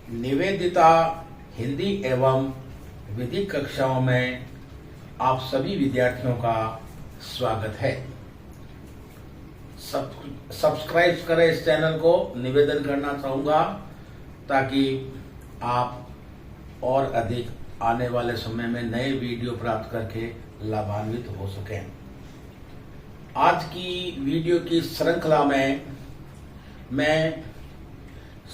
निवेदिता हिंदी एवं विधिक कक्षाओं में आप सभी विद्यार्थियों का स्वागत है। सब्सक्राइब करें इस चैनल को, निवेदन करना चाहूँगा ताकि आप और अधिक आने वाले समय में नए वीडियो प्राप्त करके लाभान्वित हो सकें। आज की वीडियो की श्रृंखला में मैं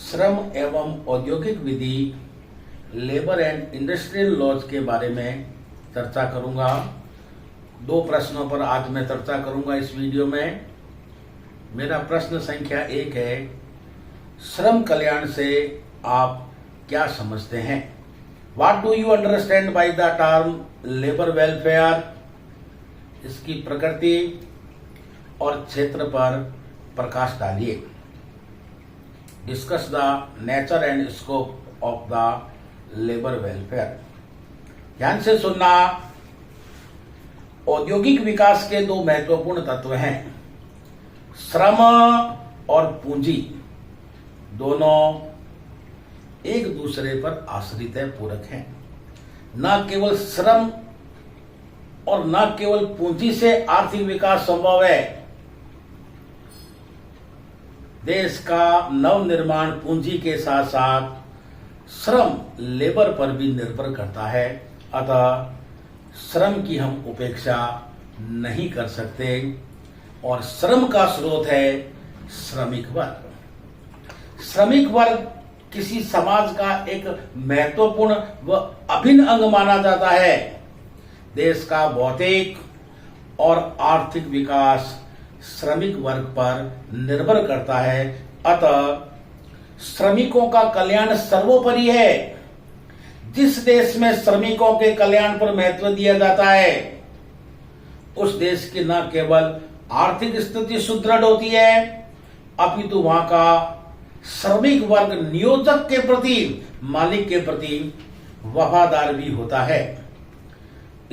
श्रम एवं औद्योगिक विधि लेबर एंड इंडस्ट्रियल लॉज के बारे में चर्चा करूंगा। दो प्रश्नों पर आज मैं चर्चा करूंगा इस वीडियो में। मेरा प्रश्न संख्या 1 है, श्रम कल्याण से आप क्या समझते हैं? What do you understand by the term labour welfare? इसकी प्रकृति और क्षेत्र पर प्रकाश डालिए। Discuss the nature and scope of the labour welfare. ध्यान से सुनना। औद्योगिक विकास के दो महत्वपूर्ण तत्व हैं, श्रम और पूंजी। दोनों एक दूसरे पर आश्रित है, पूरक हैं। न केवल श्रम और न केवल पूंजी से आर्थिक विकास संभव है। देश का नव निर्माण पूंजी के साथ साथ श्रम लेबर पर भी निर्भर करता है। अतः श्रम की हम उपेक्षा नहीं कर सकते और श्रम का स्रोत है श्रमिक वर्ग। श्रमिक वर्ग किसी समाज का एक महत्वपूर्ण व अभिन्न अंग माना जाता है। देश का भौतिक और आर्थिक विकास श्रमिक वर्ग पर निर्भर करता है। अतः श्रमिकों का कल्याण सर्वोपरि है। जिस देश में श्रमिकों के कल्याण पर महत्व दिया जाता है उस देश की न केवल आर्थिक स्थिति सुदृढ़ होती है अपितु वहां का श्रमिक वर्ग नियोजक के प्रति, मालिक के प्रति वफादार भी होता है।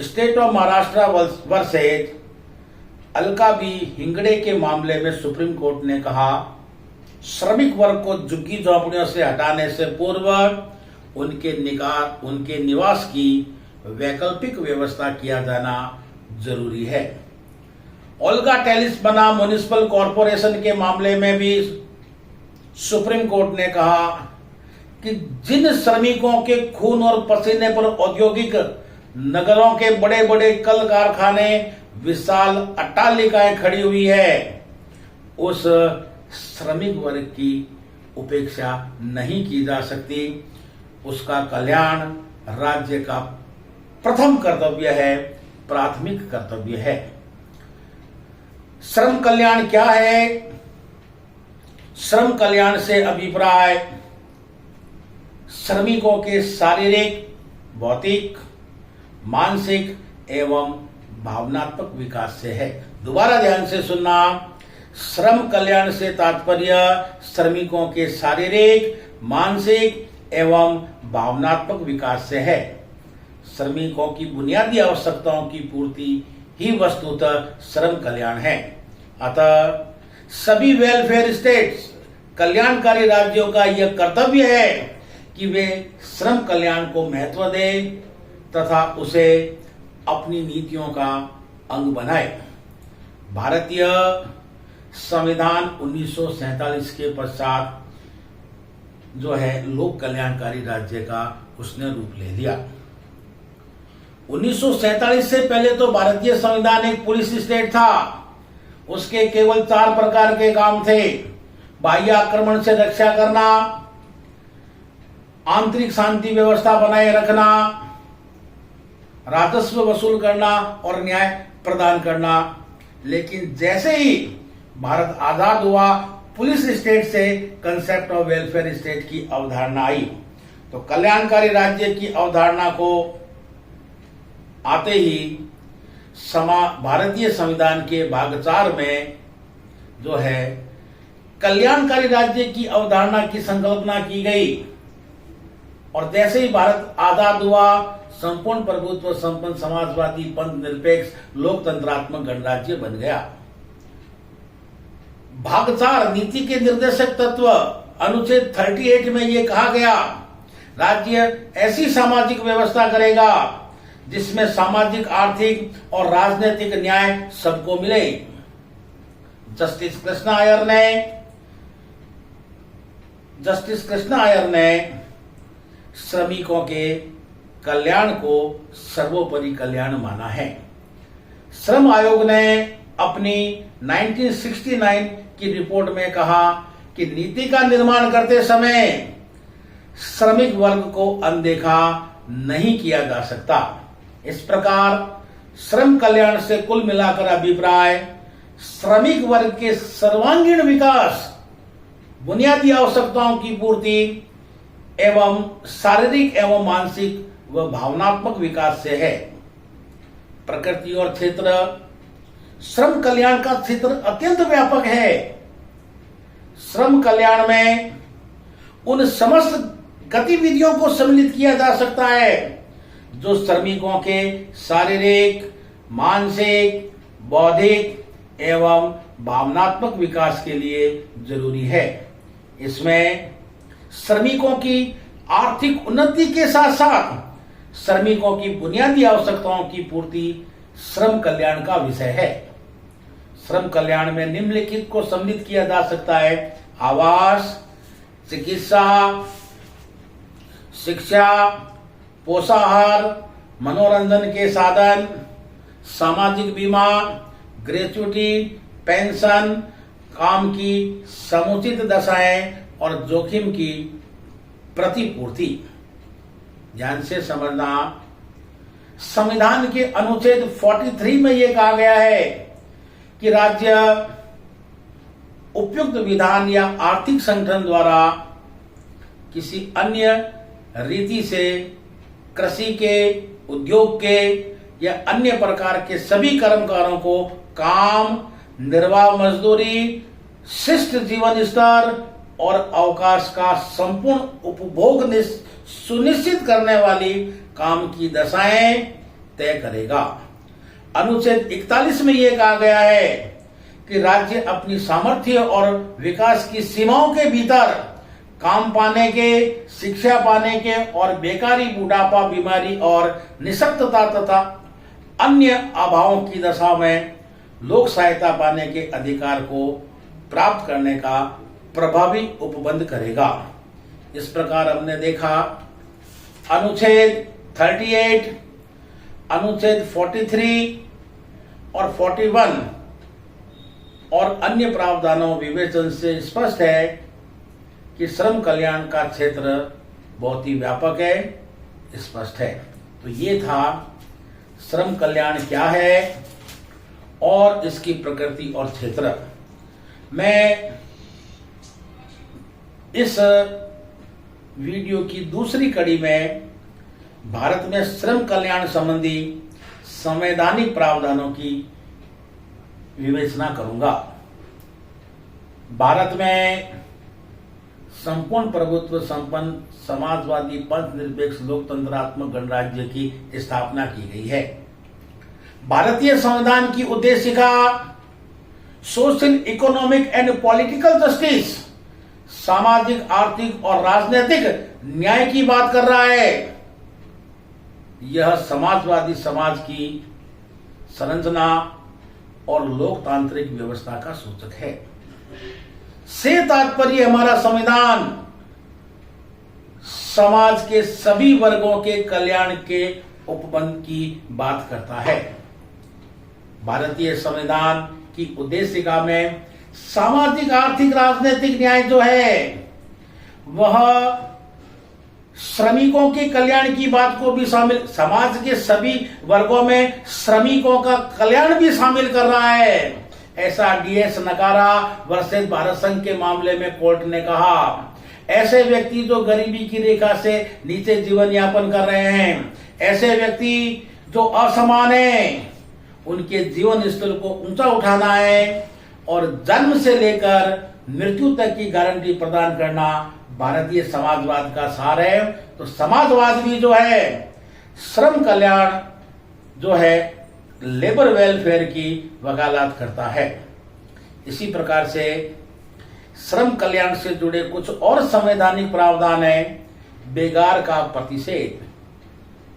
State of Maharashtra versus Alka B Hingde के मामले में सुप्रीम कोर्ट ने कहा, श्रमिक वर्ग को झुग्गी झोंपड़ियों से हटाने से पूर्व उनके निवास की वैकल्पिक व्यवस्था किया जाना जरूरी है। ओल्गा टेलिस बना म्युनिसिपल कॉरपोरेशन के मामले में भी सुप्रीम कोर्ट ने कहा कि जिन श्रमिकों के खून और पसीने पर औद्योगिक नगरों के बड़े बड़े कल कारखाने, विशाल अट्टालिकाएं खड़ी हुई है, उस श्रमिक वर्ग की उपेक्षा नहीं की जा सकती। उसका कल्याण राज्य का प्रथम कर्तव्य है, प्राथमिक कर्तव्य है। श्रम कल्याण क्या है? श्रम कल्याण से अभिप्राय श्रमिकों के शारीरिक, भौतिक, मानसिक एवं भावनात्मक विकास से है। दोबारा ध्यान से सुनना। श्रम कल्याण से तात्पर्य श्रमिकों के शारीरिक, मानसिक एवं भावनात्मक विकास से है। श्रमिकों की बुनियादी आवश्यकताओं की पूर्ति ही वस्तुतः श्रम कल्याण है। अतः सभी वेलफेयर स्टेट्स, कल्याणकारी राज्यों का यह कर्तव्य है कि वे श्रम कल्याण को महत्व दें तथा उसे अपनी नीतियों का अंग बनाए। भारतीय संविधान 1947 के पश्चात जो है लोक कल्याणकारी राज्य का उसने रूप ले लिया। 1947 से पहले तो भारतीय संविधान एक पुलिस स्टेट था। उसके केवल 4 प्रकार के काम थे: बाह्य आक्रमण से रक्षा करना, आंतरिक शांति व्यवस्था बनाए रखना, राजस्व वसूल करना और न्याय प्रदान करना। लेकिन जैसे ही भारत आजाद हुआ, पुलिस स्टेट से कंसेप्ट ऑफ वेलफेयर स्टेट की अवधारणा आई। तो कल्याणकारी राज्य की अवधारणा को आते ही भारतीय संविधान के भाग 4 में जो है कल्याणकारी राज्य की अवधारणा की संकल्पना की गई। और जैसे ही भारत आजाद हुआ, संपूर्ण प्रभुत्व संपन्न समाजवादी पंथ निरपेक्ष लोकतंत्रात्मक गणराज्य बन गया। भाग 4 नीति के निर्देशक तत्व अनुच्छेद 38 में यह कहा गया राज्य ऐसी सामाजिक व्यवस्था करेगा जिसमें सामाजिक, आर्थिक और राजनीतिक न्याय सबको मिले। जस्टिस कृष्णा अय्यर ने श्रमिकों के कल्याण को सर्वोपरि कल्याण माना है। श्रम आयोग ने अपनी 1969 की रिपोर्ट में कहा कि नीति का निर्माण करते समय श्रमिक वर्ग को अनदेखा नहीं किया जा सकता। इस प्रकार श्रम कल्याण से कुल मिलाकर अभिप्राय श्रमिक वर्ग के सर्वांगीण विकास, बुनियादी आवश्यकताओं की पूर्ति एवं शारीरिक एवं मानसिक व भावनात्मक विकास से है। प्रकृति और क्षेत्र, श्रम कल्याण का क्षेत्र अत्यंत व्यापक है। श्रम कल्याण में उन समस्त गतिविधियों को सम्मिलित किया जा सकता है जो श्रमिकों के शारीरिक, मानसिक, बौद्धिक एवं भावनात्मक विकास के लिए जरूरी है। इसमें श्रमिकों की आर्थिक उन्नति के साथ साथ श्रमिकों की बुनियादी आवश्यकताओं की पूर्ति श्रम कल्याण का विषय है। श्रम कल्याण में निम्नलिखित को सम्मिलित किया जा सकता है: आवास, चिकित्सा, शिक्षा, पोषाहार, मनोरंजन के साधन, सामाजिक बीमा, ग्रेच्युटी, पेंशन, काम की समुचित दशाएं और जोखिम की प्रतिपूर्ति। ध्यान से समझना, संविधान के अनुच्छेद 43 में यह कहा गया है कि राज्य उपयुक्त विधान या आर्थिक संगठन द्वारा किसी अन्य रीति से कृषि के, उद्योग के या अन्य प्रकार के सभी कर्मकारों को काम, निर्वाह मजदूरी, शिष्ट जीवन स्तर और अवकाश का संपूर्ण उपभोग सुनिश्चित करने वाली काम की दशाएं तय करेगा। अनुच्छेद 41 में यह कहा गया है कि राज्य अपनी सामर्थ्य और विकास की सीमाओं के भीतर काम पाने के, शिक्षा पाने के और बेकारी, बुढ़ापा, बीमारी और निशक्तता तथा अन्य अभावों की दशा में लोक सहायता पाने के अधिकार को प्राप्त करने का प्रभावी उपबंध करेगा। इस प्रकार हमने देखा अनुच्छेद 38, अनुच्छेद 43 और 41 और अन्य प्रावधानों विवेचन से स्पष्ट है कि श्रम कल्याण का क्षेत्र बहुत ही व्यापक है, स्पष्ट है। तो ये था श्रम कल्याण क्या है और इसकी प्रकृति और क्षेत्र। मैं इस वीडियो की दूसरी कड़ी में भारत में श्रम कल्याण संबंधी संवैधानिक प्रावधानों की विवेचना करूंगा। भारत में संपूर्ण प्रभुत्व संपन्न समाजवादी पंथ निरपेक्ष लोकतंत्रात्मक गणराज्य की स्थापना की गई है। भारतीय संविधान की उद्देशिका social, economic and political justice, सामाजिक, आर्थिक और राजनीतिक न्याय की बात कर रहा है। यह समाजवादी समाज की संरचना और लोकतांत्रिक व्यवस्था का सूचक है। से तात्पर्य हमारा संविधान समाज के सभी वर्गों के कल्याण के उपबंध की बात करता है। भारतीय संविधान की उद्देशिका में सामाजिक, आर्थिक, राजनीतिक न्याय जो है वह श्रमिकों के कल्याण की बात को भी शामिल, समाज के सभी वर्गों में श्रमिकों का कल्याण भी शामिल कर रहा है। ऐसा डीएस नकारा वर्सेस भारत संघ के मामले में कोर्ट ने कहा। ऐसे व्यक्ति जो गरीबी की रेखा से नीचे जीवन यापन कर रहे हैं, ऐसे व्यक्ति जो असमान है, उनके जीवन स्तर को ऊंचा उठाना है और जन्म से लेकर मृत्यु तक की गारंटी प्रदान करना भारतीय समाजवाद का सार है। तो समाजवाद भी जो है श्रम कल्याण जो है लेबर वेलफेयर की वकालत करता है। इसी प्रकार से श्रम कल्याण से जुड़े कुछ और संवैधानिक प्रावधान हैं बेगार का प्रतिषेध।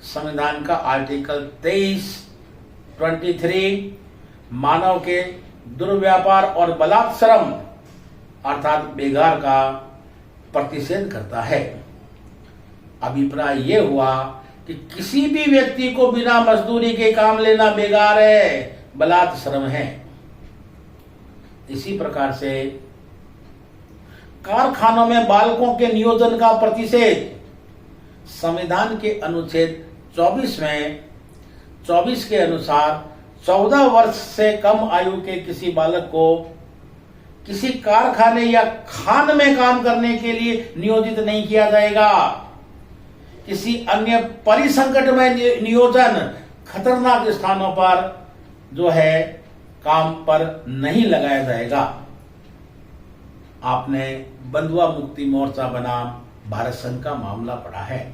संविधान का आर्टिकल 23 मानव के दुर्व्यापार और बलात्श्रम अर्थात बेगार का प्रतिषेध करता है। अभिप्राय यह हुआ कि किसी भी व्यक्ति को बिना मजदूरी के काम लेना बेगार है, बलात्श्रम है। इसी प्रकार से कारखानों में बालकों के नियोजन का प्रतिषेध। संविधान के अनुच्छेद 24 के अनुसार 14 वर्ष से कम आयु के किसी बालक को किसी कारखाने या खान में काम करने के लिए नियोजित नहीं किया जाएगा। किसी अन्य परिसंकट में नियोजन खतरनाक स्थानों पर जो है काम पर नहीं लगाया जाएगा। आपने बंधुआ मुक्ति मोर्चा बनाम भारत संघ का मामला पढ़ा है।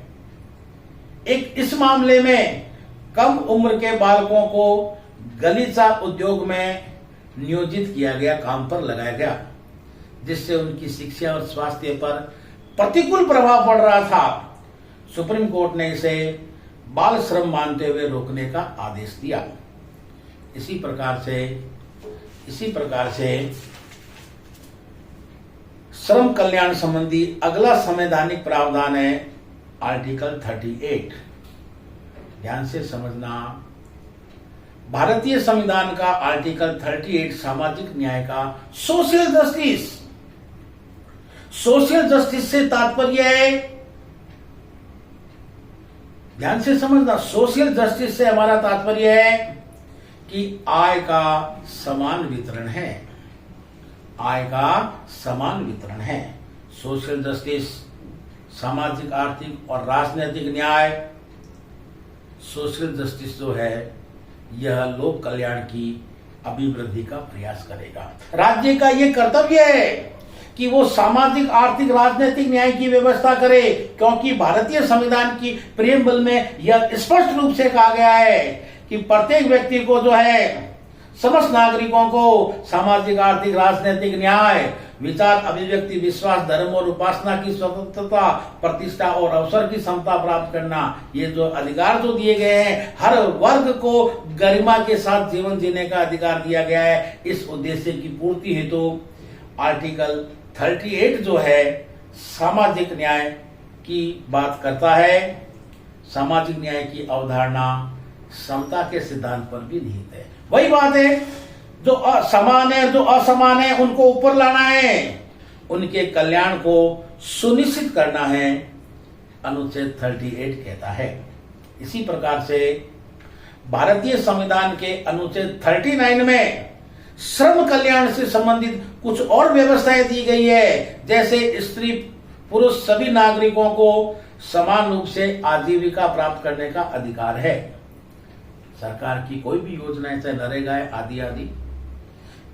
एक इस मामले में कम उम्र के बालकों को गलीचा उद्योग में नियोजित किया गया, काम पर लगाया गया, जिससे उनकी शिक्षा और स्वास्थ्य पर प्रतिकूल प्रभाव पड़ रहा था। सुप्रीम कोर्ट ने इसे बाल श्रम मानते हुए रोकने का आदेश दिया। इसी प्रकार से श्रम कल्याण संबंधी अगला संवैधानिक प्रावधान है आर्टिकल 38। ध्यान से समझना, भारतीय संविधान का आर्टिकल 38 सामाजिक न्याय का सोशल जस्टिस से तात्पर्य है, ध्यान से समझना, सोशल जस्टिस से हमारा तात्पर्य है कि आय का समान वितरण है। आय का समान वितरण है। सोशल जस्टिस, सामाजिक, आर्थिक और राजनीतिक न्याय। सोशल जस्टिस जो है यह लोक कल्याण की अभिवृद्धि का प्रयास करेगा। राज्य का यह कर्तव्य है कि वो सामाजिक, आर्थिक, राजनीतिक न्याय की व्यवस्था करे, क्योंकि भारतीय संविधान की प्रेमबल में यह स्पष्ट रूप से कहा गया है कि प्रत्येक व्यक्ति को जो है, समस्त नागरिकों को सामाजिक, आर्थिक, राजनीतिक न्याय, विचार, अभिव्यक्ति, विश्वास, धर्म और उपासना की स्वतंत्रता, प्रतिष्ठा और अवसर की समता प्राप्त करना, ये जो अधिकार जो दिए गए हैं, हर वर्ग को गरिमा के साथ जीवन जीने का अधिकार दिया गया है। इस उद्देश्य की पूर्ति हेतु आर्टिकल 38 जो है सामाजिक न्याय की बात करता है। सामाजिक न्याय की अवधारणा समता के सिद्धांत पर भी निहित है। वही बात है, जो समान है, जो असमान है, उनको ऊपर लाना है, उनके कल्याण को सुनिश्चित करना है, अनुच्छेद 38 कहता है। इसी प्रकार से भारतीय संविधान के अनुच्छेद 39 में श्रम कल्याण से संबंधित कुछ और व्यवस्थाएं दी गई है, जैसे स्त्री पुरुष सभी नागरिकों को समान रूप से आजीविका प्राप्त करने का अधिकार है। सरकार की कोई भी योजनाएं, चाहे नरेगा है, आदि।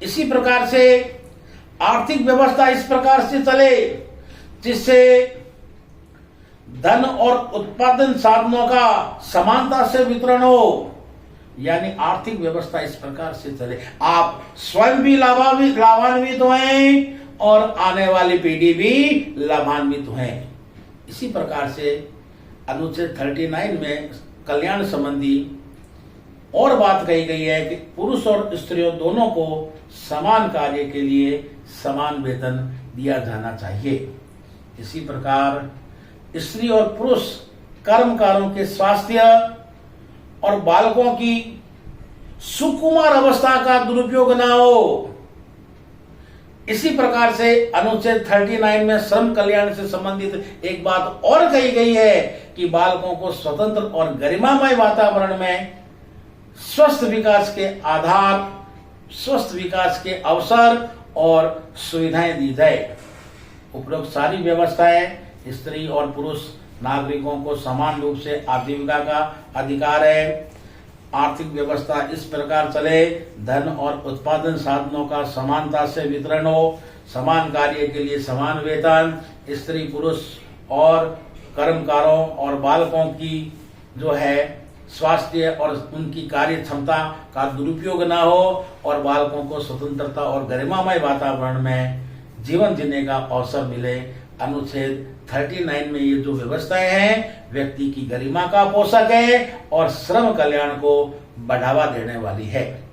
इसी प्रकार से आर्थिक व्यवस्था इस प्रकार से चले जिससे धन और उत्पादन साधनों का समानता से वितरण हो, यानी आर्थिक व्यवस्था इस प्रकार से चले आप स्वयं भी लाभान्वित हैं और आने वाली पीढ़ी भी लाभान्वित हैं। इसी प्रकार से अनुच्छेद 39 में कल्याण संबंधी और बात कही गई है कि पुरुष और स्त्रियों दोनों को समान कार्य के लिए समान वेतन दिया जाना चाहिए। इसी प्रकार स्त्री और पुरुष कर्मकारों के स्वास्थ्य और बालकों की सुकुमार अवस्था का दुरुपयोग न हो। इसी प्रकार से अनुच्छेद 39 में श्रम कल्याण से संबंधित एक बात और कही गई है कि बालकों को स्वतंत्र और गरिमामय वातावरण में स्वस्थ विकास के आधार, स्वस्थ विकास के अवसर और सुविधाएं दी जाए। उपरोक्त सारी व्यवस्थाएं स्त्री और पुरुष नागरिकों को समान रूप से आजीविका का अधिकार है। आर्थिक व्यवस्था इस प्रकार चले, धन और उत्पादन साधनों का समानता से वितरण हो, समान कार्य के लिए समान वेतन, स्त्री पुरुष और कर्मकारों और बालकों की जो है स्वास्थ्य और उनकी कार्य क्षमता का दुरुपयोग न हो और बालकों को स्वतंत्रता और गरिमामय वातावरण में जीवन जीने का अवसर मिले। अनुच्छेद 39 में ये जो व्यवस्थाएं हैं व्यक्ति की गरिमा का पोषक है और श्रम कल्याण को बढ़ावा देने वाली है।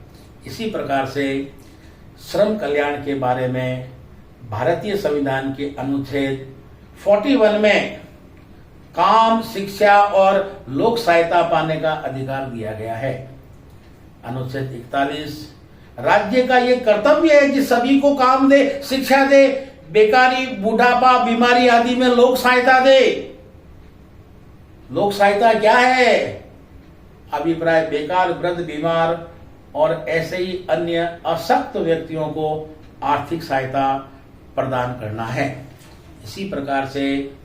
इसी प्रकार से श्रम कल्याण के बारे में भारतीय संविधान के अनुच्छेद 41 में काम, शिक्षा और लोक सहायता पाने का अधिकार दिया गया है। अनुच्छेद 41 राज्य का ये कर्तव्य है कि सभी को काम दे, शिक्षा दे, बेकारी, बुढ़ापा, बीमारी आदि में लोक सहायता दे। लोक सहायता क्या है? अभिप्राय बेकार, वृद्ध, बीमार और ऐसे ही अन्य अशक्त व्यक्तियों को आर्थिक सहायता प्रदान करना है। इसी प्रकार से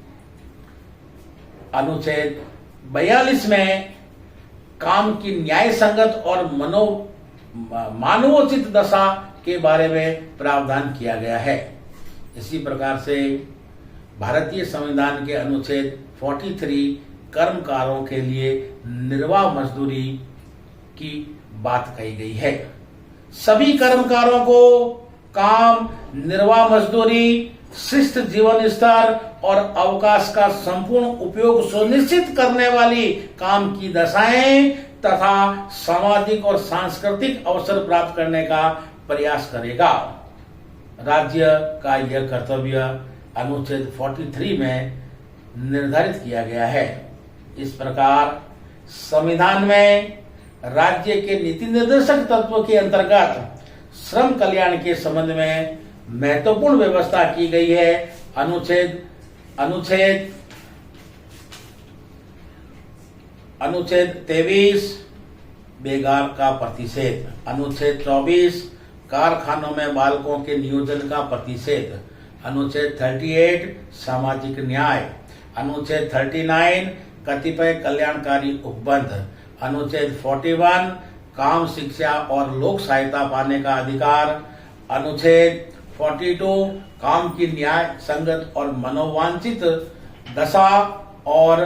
अनुच्छेद 42 में काम की न्याय संगत और मानवोचित दशा के बारे में प्रावधान किया गया है। इसी प्रकार से भारतीय संविधान के अनुच्छेद 43 कर्मकारों के लिए निर्वाह मजदूरी की बात कही गई है। सभी कर्मकारों को काम, निर्वाह मजदूरी, शिष्ट जीवन स्तर और अवकाश का संपूर्ण उपयोग सुनिश्चित करने वाली काम की दशाएं तथा सामाजिक और सांस्कृतिक अवसर प्राप्त करने का प्रयास करेगा। राज्य का यह कर्तव्य अनुच्छेद 43 में निर्धारित किया गया है। इस प्रकार संविधान में राज्य के नीति निर्देशक तत्व के अंतर्गत श्रम कल्याण के संबंध में महत्वपूर्ण व्यवस्था की गई है। अनुच्छेद 23 बेगार का प्रतिषेध, अनुच्छेद 24 कारखानों में बालकों के नियोजन का प्रतिषेध, अनुच्छेद 38 सामाजिक न्याय, अनुच्छेद 39 कतिपय कल्याणकारी उपबंध, अनुच्छेद 41 काम, शिक्षा और लोक सहायता पाने का अधिकार, अनुच्छेद 42 काम की न्याय संगत और मनोवांछित दशा और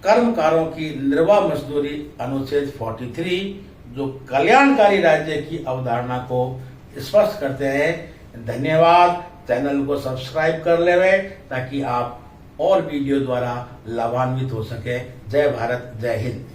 कर्मकारों की निर्वाह मजदूरी, अनुच्छेद 43 जो कल्याणकारी राज्य की अवधारणा को स्पष्ट करते हैं। धन्यवाद। चैनल को सब्सक्राइब कर लेवे ताकि आप और वीडियो द्वारा लाभान्वित हो सके। जय भारत, जय हिंद।